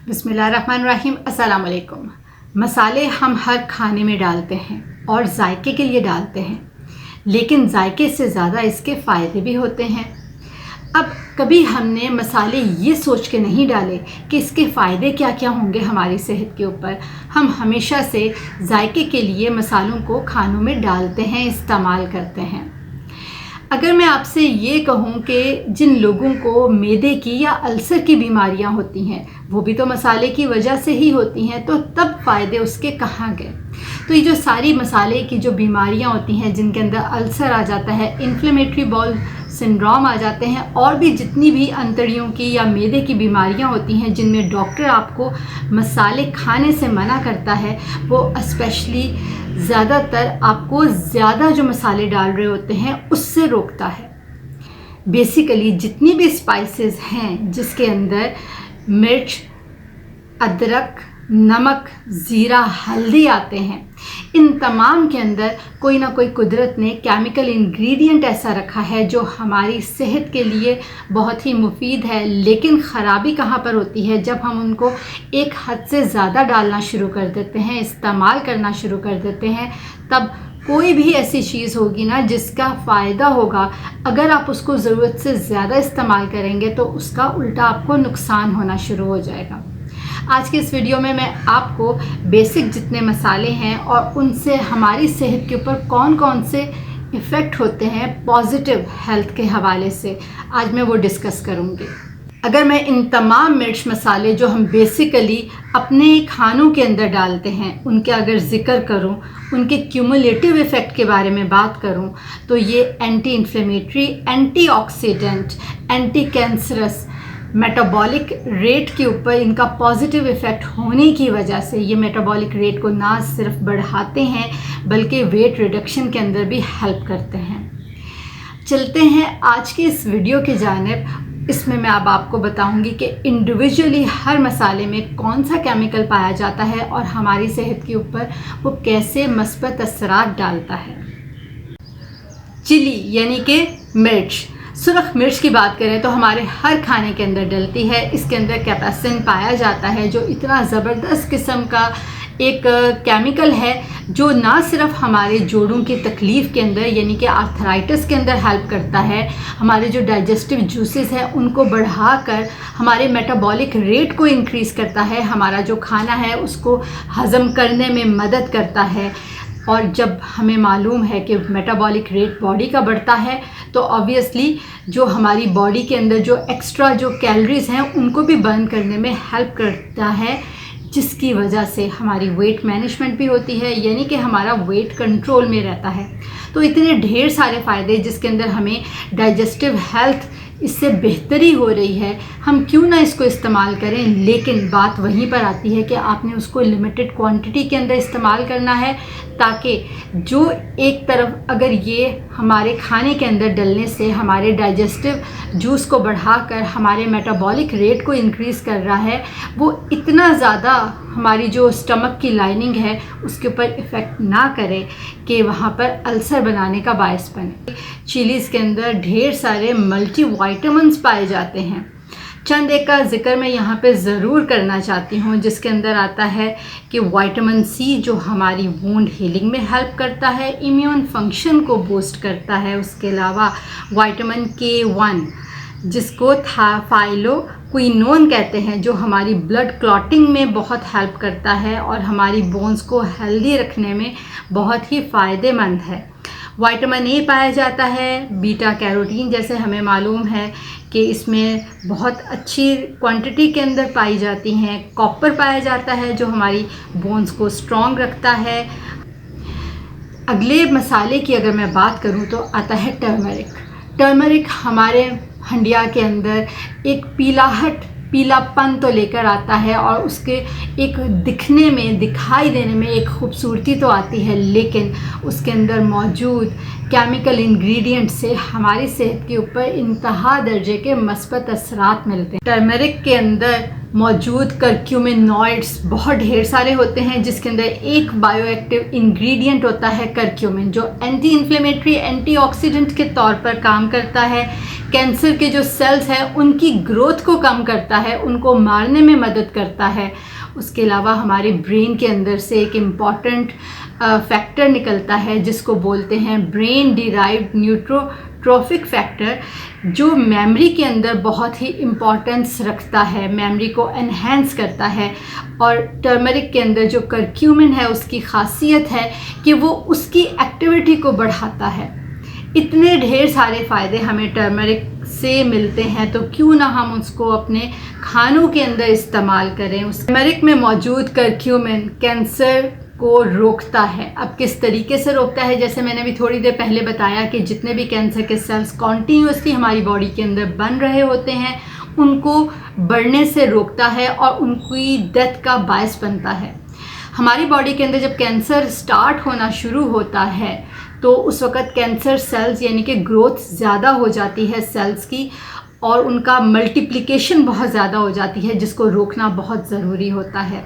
बिस्मिल्लाहिर्रहमानिर्रहीम। अस्सलाम वालेकुम। मसाले हम हर खाने में डालते हैं और जायके के लिए डालते हैं, लेकिन जायके से ज़्यादा इसके फ़ायदे भी होते हैं। अब कभी हमने मसाले ये सोच के नहीं डाले कि इसके फ़ायदे क्या क्या होंगे हमारी सेहत के ऊपर। हम हमेशा से जायके के लिए मसालों को खानों में डालते हैं, इस्तेमाल करते हैं। अगर मैं आपसे ये कहूँ कि जिन लोगों को मैदे की या अल्सर की बीमारियाँ होती हैं, वो भी तो मसाले की वजह से ही होती हैं, तो तब फ़ायदे उसके कहाँ गए। तो ये जो सारी मसाले की जो बीमारियाँ होती हैं, जिनके अंदर अल्सर आ जाता है, इन्फ्लेमेटरी बाउल सिंड्रोम आ जाते हैं, और भी जितनी भी अंतड़ियों की या मैदे की बीमारियाँ होती हैं जिनमें डॉक्टर आपको मसाले खाने से मना करता है, वो स्पेशली ज़्यादातर आपको ज़्यादा जो मसाले डाल रहे होते हैं उससे रोकता है। बेसिकली जितनी भी स्पाइसेस हैं जिसके अंदर मिर्च, अदरक, नमक, ज़ीरा, हल्दी आते हैं, इन तमाम के अंदर कोई ना कोई कुदरत ने केमिकल इंग्रेडिएंट ऐसा रखा है जो हमारी सेहत के लिए बहुत ही मुफीद है। लेकिन ख़राबी कहाँ पर होती है, जब हम उनको एक हद से ज़्यादा डालना शुरू कर देते हैं, इस्तेमाल करना शुरू कर देते हैं। तब कोई भी ऐसी चीज़ होगी ना जिसका फ़ायदा होगा, अगर आप उसको ज़रूरत से ज़्यादा इस्तेमाल करेंगे तो उसका उल्टा आपको नुकसान होना शुरू हो जाएगा। आज के इस वीडियो में मैं आपको बेसिक जितने मसाले हैं और उनसे हमारी सेहत के ऊपर कौन कौन से इफ़ेक्ट होते हैं पॉजिटिव हेल्थ के हवाले से, आज मैं वो डिस्कस करूँगी। अगर मैं इन तमाम मिर्च मसाले जो हम बेसिकली अपने खानों के अंदर डालते हैं उनके अगर ज़िक्र करूं, उनके क्यूमुलेटिव इफ़ेक्ट के बारे में बात करूं, तो ये anti inflammatory, antioxidant, anti cancerous, metabolic rate के ऊपर इनका पॉजिटिव इफ़ेक्ट होने की वजह से ये मेटाबॉलिक रेट को ना सिर्फ बढ़ाते हैं बल्कि वेट रिडक्शन के अंदर भी हेल्प करते हैं। चलते हैं आज की इस वीडियो की जानिब। इसमें मैं अब आपको बताऊंगी कि इंडिविजुअली हर मसाले में कौन सा केमिकल पाया जाता है और हमारी सेहत के ऊपर वो कैसे मुस्बत असरात डालता है। चिली यानी कि मिर्च, सुरख मिर्च की बात करें तो हमारे हर खाने के अंदर डलती है। इसके अंदर कैप्साइसिन पाया जाता है जो इतना ज़बरदस्त किस्म का एक केमिकल है जो ना सिर्फ हमारे जोड़ों की तकलीफ़ के अंदर यानी कि आर्थराइटिस के अंदर हेल्प करता है, हमारे जो डाइजेस्टिव जूसेस हैं उनको बढ़ाकर हमारे मेटाबॉलिक रेट को इंक्रीज़ करता है, हमारा जो खाना है उसको हज़म करने में मदद करता है। और जब हमें मालूम है कि मेटाबॉलिक रेट बॉडी का बढ़ता है तो ऑब्वियसली जो हमारी बॉडी के अंदर जो एक्स्ट्रा जो कैलोरीज़ हैं उनको भी बर्न करने में हेल्प करता है, जिसकी वजह से हमारी वेट मैनेजमेंट भी होती है, यानी कि हमारा वेट कंट्रोल में रहता है। तो इतने ढेर सारे फ़ायदे जिसके अंदर हमें डाइजेस्टिव हेल्थ इससे बेहतरी हो रही है, हम क्यों ना इसको इस्तेमाल करें। लेकिन बात वहीं पर आती है कि आपने उसको लिमिटेड क्वांटिटी के अंदर इस्तेमाल करना है, ताकि जो एक तरफ अगर ये हमारे खाने के अंदर डलने से हमारे डाइजेस्टिव जूस को बढ़ाकर हमारे मेटाबॉलिक रेट को इंक्रीज़ कर रहा है, वो इतना ज़्यादा हमारी जो स्टमक की लाइनिंग है उसके ऊपर इफ़ेक्ट ना करे कि वहाँ पर अल्सर बनाने का बायस बने। चिलीज़ के अंदर ढेर सारे मल्टी विटामिन्स पाए जाते हैं। चंद एक का जिक्र मैं यहाँ पे ज़रूर करना चाहती हूँ, जिसके अंदर आता है कि विटामिन सी जो हमारी वुंड हीलिंग में हेल्प करता है, इम्यून फंक्शन को बूस्ट करता है। उसके अलावा विटामिन K1 जिसको थाइरोक्विनोन कहते हैं, जो हमारी ब्लड क्लॉटिंग में बहुत हेल्प करता है और हमारी बोन्स को हेल्दी रखने में बहुत ही फ़ायदेमंद है। विटामिन ए पाया जाता है, बीटा कैरोटीन जैसे हमें मालूम है कि इसमें बहुत अच्छी क्वांटिटी के अंदर पाई जाती हैं। कॉपर पाया जाता है जो हमारी बोन्स को स्ट्रॉन्ग रखता है। अगले मसाले की अगर मैं बात करूं तो आता है टर्मरिक। टर्मरिक हमारे हंडिया के अंदर एक पीलापन तो लेकर आता है और उसके एक दिखने में, दिखाई देने में एक खूबसूरती तो आती है, लेकिन उसके अंदर मौजूद केमिकल इंग्रेडिएंट से हमारी सेहत के ऊपर इंतहा दर्जे के मुस्बत असरात मिलते हैं। टर्मरिक के अंदर मौजूद करक्यूमिनॉइड्स बहुत ढेर सारे होते हैं, जिसके अंदर एक बायोएक्टिव इंग्रेडिएंट होता है करक्यूमिन, जो एंटी इन्फ्लेमेटरी एंटीऑक्सीडेंट के तौर पर काम करता है। कैंसर के जो सेल्स हैं उनकी ग्रोथ को कम करता है, उनको मारने में मदद करता है। उसके अलावा हमारे ब्रेन के अंदर से एक इम्पॉर्टेंट फैक्टर निकलता है जिसको बोलते हैं ब्रेन डिराइव्ड न्यूरोट्रॉफिक फैक्टर, जो मेमोरी के अंदर बहुत ही इम्पॉर्टेंस रखता है, मेमोरी को एनहेंस करता है। और टर्मरिक के अंदर जो करक्यूमिन है उसकी खासियत है कि वो उसकी एक्टिविटी को बढ़ाता है। इतने ढेर सारे फ़ायदे हमें टर्मरिक से मिलते हैं, तो क्यों ना हम उसको अपने खानों के अंदर इस्तेमाल करें। उस टर्मरिक में मौजूद करक्यूमिन कैंसर को रोकता है। अब किस तरीके से रोकता है, जैसे मैंने अभी थोड़ी देर पहले बताया कि जितने भी कैंसर के सेल्स कॉन्टीन्यूसली हमारी बॉडी के अंदर बन रहे होते हैं उनको बढ़ने से रोकता है और उनकी डेथ का बायस बनता है। हमारी बॉडी के अंदर जब कैंसर स्टार्ट होना शुरू होता है तो उस वक़्त कैंसर सेल्स यानी कि ग्रोथ ज़्यादा हो जाती है सेल्स की, और उनका मल्टीप्लिकेशन बहुत ज़्यादा हो जाती है, जिसको रोकना बहुत ज़रूरी होता है।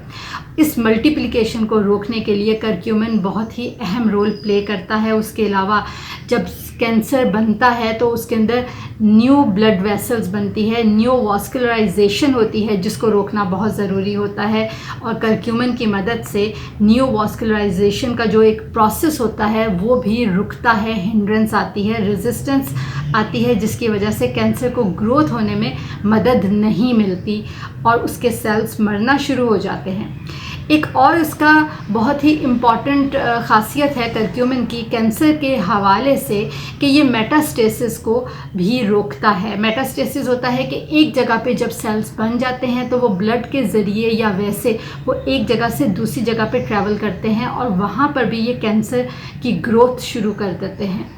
इस मल्टीप्लिकेशन को रोकने के लिए करक्यूमिन बहुत ही अहम रोल प्ले करता है। उसके अलावा जब कैंसर बनता है तो उसके अंदर न्यू ब्लड वेसल्स बनती है, न्यू वास्कुलराइजेशन होती है, जिसको रोकना बहुत ज़रूरी होता है। और करक्यूमिन की मदद से न्यू वास्कुलराइजेशन का जो एक प्रोसेस होता है वो भी रुकता है, हिंड्रेंस आती है, रेजिस्टेंस आती है, जिसकी वजह से कैंसर को ग्रोथ होने में मदद नहीं मिलती और उसके सेल्स मरना शुरू हो जाते हैं। एक और इसका बहुत ही इम्पॉर्टेंट ख़ासियत है करक्यूमिन की कैंसर के हवाले से कि ये मेटास्टेसिस को भी रोकता है। मेटास्टेसिस होता है कि एक जगह पे जब सेल्स बन जाते हैं तो वो ब्लड के ज़रिए या वैसे वो एक जगह से दूसरी जगह पे ट्रैवल करते हैं और वहाँ पर भी ये कैंसर की ग्रोथ शुरू कर देते हैं।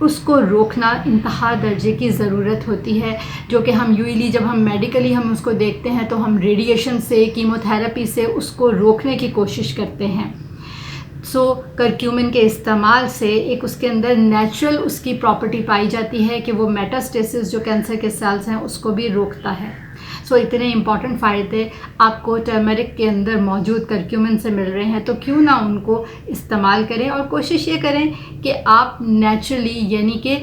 उसको रोकना इंतहा दर्जे की ज़रूरत होती है, जो कि हम यूजली जब हम मेडिकली हम उसको देखते हैं तो हम रेडिएशन से, कीमोथेरेपी से उसको रोकने की कोशिश करते हैं। करक्यूमिन के इस्तेमाल से एक उसके अंदर नेचुरल उसकी प्रॉपर्टी पाई जाती है कि वो मेटास्टेसिस जो कैंसर के सेल्स हैं उसको भी रोकता है। इतने इम्पॉर्टेंट फ़ायदे आपको टर्मरिक के अंदर मौजूद करक्यूमिन से मिल रहे हैं, तो क्यों ना उनको इस्तेमाल करें और कोशिश ये करें कि आप नेचुरली यानी कि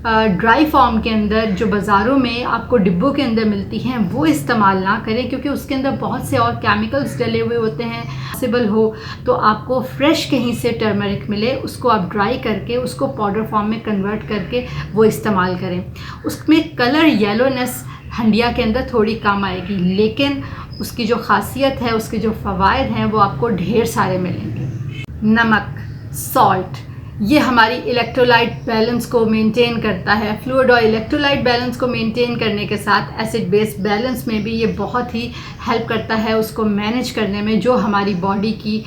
ड्राई फॉर्म के अंदर जो बाज़ारों में आपको डिब्बों के अंदर मिलती हैं वो इस्तेमाल ना करें, क्योंकि उसके अंदर बहुत से और केमिकल्स डले हुए होते हैं। पॉसिबल हो तो आपको फ्रेश कहीं से टर्मरिक मिले, उसको आप ड्राई करके उसको पाउडर फॉर्म में कन्वर्ट करके वो इस्तेमाल करें। उसमें कलर येलोनेस हंडिया के अंदर थोड़ी कम आएगी, लेकिन उसकी जो खासियत है, उसके जो फ़वाइद हैं वो आपको ढेर सारे मिलेंगे। नमक, सॉल्ट, ये हमारी इलेक्ट्रोलाइट बैलेंस को मेंटेन करता है। फ्लूइड और इलेक्ट्रोलाइट बैलेंस को मेंटेन करने के साथ एसिड बेस बैलेंस में भी ये बहुत ही हेल्प करता है उसको मैनेज करने में, जो हमारी बॉडी की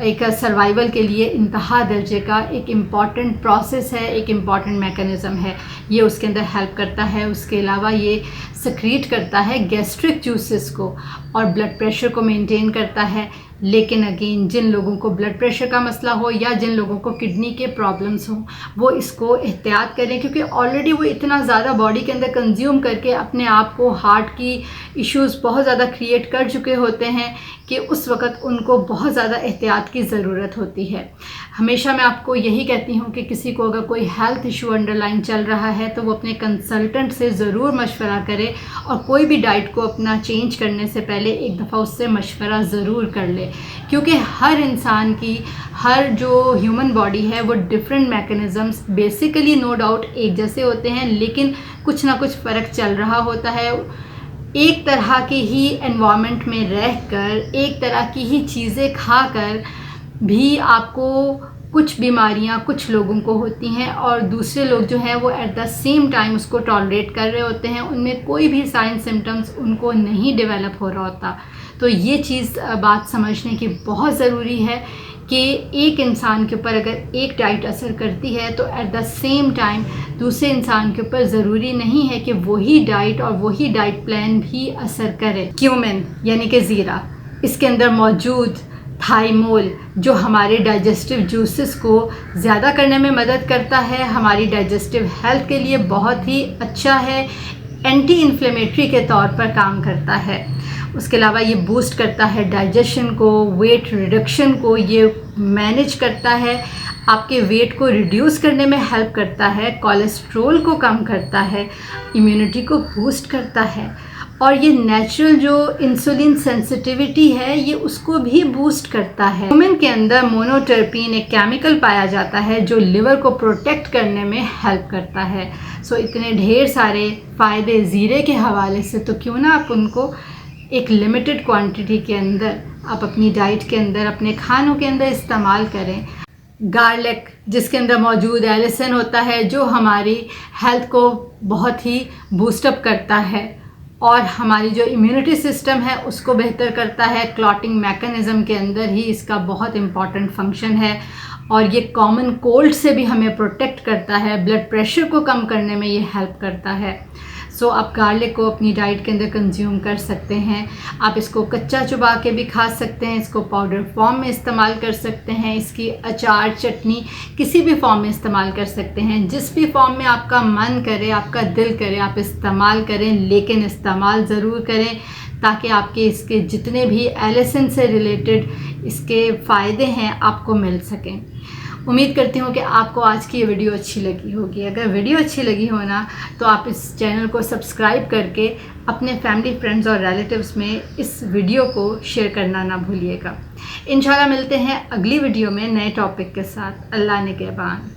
एक सर्वाइवल के लिए इंतहा दर्जे का एक इम्पॉर्टेंट प्रोसेस है, एक इम्पॉर्टेंट मैकेनिज़्म है, ये उसके अंदर हेल्प करता है। उसके अलावा ये सक्रीट करता है गैस्ट्रिक जूसेस को और ब्लड प्रेशर को मेंटेन करता है। लेकिन अगेन जिन लोगों को ब्लड प्रेशर का मसला हो या जिन लोगों को किडनी के प्रॉब्लम्स हो वो इसको एहतियात करें, क्योंकि ऑलरेडी वो इतना ज़्यादा बॉडी के अंदर कंज्यूम करके अपने आप को हार्ट की इश्यूज़ बहुत ज़्यादा क्रिएट कर चुके होते हैं कि उस वक़्त उनको बहुत ज़्यादा एहतियात की ज़रूरत होती है। हमेशा मैं आपको यही कहती हूँ कि किसी को अगर कोई हेल्थ इशू अंडरलाइन चल रहा है तो वो अपने कंसल्टेंट से ज़रूर मशवरा करे और कोई भी डाइट को अपना चेंज करने से पहले एक दफ़ा उससे मशवरा ज़रूर कर ले, क्योंकि हर इंसान की हर जो ह्यूमन बॉडी है वो different mechanisms basically no doubt एक जैसे होते हैं, लेकिन कुछ ना कुछ फ़र्क चल रहा होता है। एक तरह के ही एनवायरनमेंट में रहकर, एक तरह की ही चीज़ें खाकर भी आपको कुछ बीमारियां कुछ लोगों को होती हैं और दूसरे लोग जो हैं वो एट द सेम टाइम उसको टॉलरेट कर रहे होते हैं, उनमें कोई भी साइन सिम्टम्स उनको नहीं डेवलप हो रहा होता। तो ये चीज़ बात समझने की बहुत ज़रूरी है कि एक इंसान के ऊपर अगर एक डाइट असर करती है तो एट द सेम टाइम दूसरे इंसान के ऊपर ज़रूरी नहीं है कि वही डाइट और वही डाइट प्लान भी असर करे। क्यूमिन यानी कि ज़ीरा, इसके अंदर मौजूद थाइमोल जो हमारे डाइजेस्टिव जूसेस को ज़्यादा करने में मदद करता है, हमारी डाइजेस्टिव हेल्थ के लिए बहुत ही अच्छा है, एंटी इन्फ्लेमेटरी के तौर पर काम करता है। उसके अलावा ये बूस्ट करता है डाइजेशन को, वेट रिडक्शन को ये मैनेज करता है, आपके वेट को रिड्यूस करने में हेल्प करता है, कोलेस्ट्रोल को कम करता है, इम्यूनिटी को बूस्ट करता है, और ये नेचुरल जो इंसुलिन सेंसिटिविटी है ये उसको भी बूस्ट करता है। वुमेन के अंदर मोनोटर्पीन एक केमिकल पाया जाता है जो लिवर को प्रोटेक्ट करने में हेल्प करता है। सो इतने ढेर सारे फ़ायदे ज़ीरे के हवाले से, तो क्यों ना आप उनको एक लिमिटेड क्वांटिटी के अंदर आप अपनी डाइट के अंदर, अपने खानों के अंदर इस्तेमाल करें। गार्लिक जिसके अंदर मौजूद एलिसन होता है जो हमारी हेल्थ को बहुत ही बूस्टअप करता है और हमारी जो इम्यूनिटी सिस्टम है उसको बेहतर करता है। क्लॉटिंग मैकेनिज़्म के अंदर ही इसका बहुत इम्पॉर्टेंट फंक्शन है और ये कॉमन कोल्ड से भी हमें प्रोटेक्ट करता है, ब्लड प्रेशर को कम करने में ये हेल्प करता है। सो आप गार्लिक को अपनी डाइट के अंदर कंज्यूम कर सकते हैं। आप इसको कच्चा चबा के भी खा सकते हैं, इसको पाउडर फॉर्म में इस्तेमाल कर सकते हैं, इसकी अचार चटनी किसी भी फॉर्म में इस्तेमाल कर सकते हैं। जिस भी फॉर्म में आपका मन करे, आपका दिल करे, आप इस्तेमाल करें, लेकिन इस्तेमाल ज़रूर करें ताकि आपके इसके जितने भी एलिसन से रिलेटेड इसके फ़ायदे हैं आपको मिल सकें। उम्मीद करती हूँ कि आपको आज की ये वीडियो अच्छी लगी होगी। अगर वीडियो अच्छी लगी हो ना तो आप इस चैनल को सब्सक्राइब करके अपने फैमिली, फ्रेंड्स और रिलेटिव्स में इस वीडियो को शेयर करना ना भूलिएगा। इंशाल्लाह मिलते हैं अगली वीडियो में नए टॉपिक के साथ। अल्लाह ने के बाद।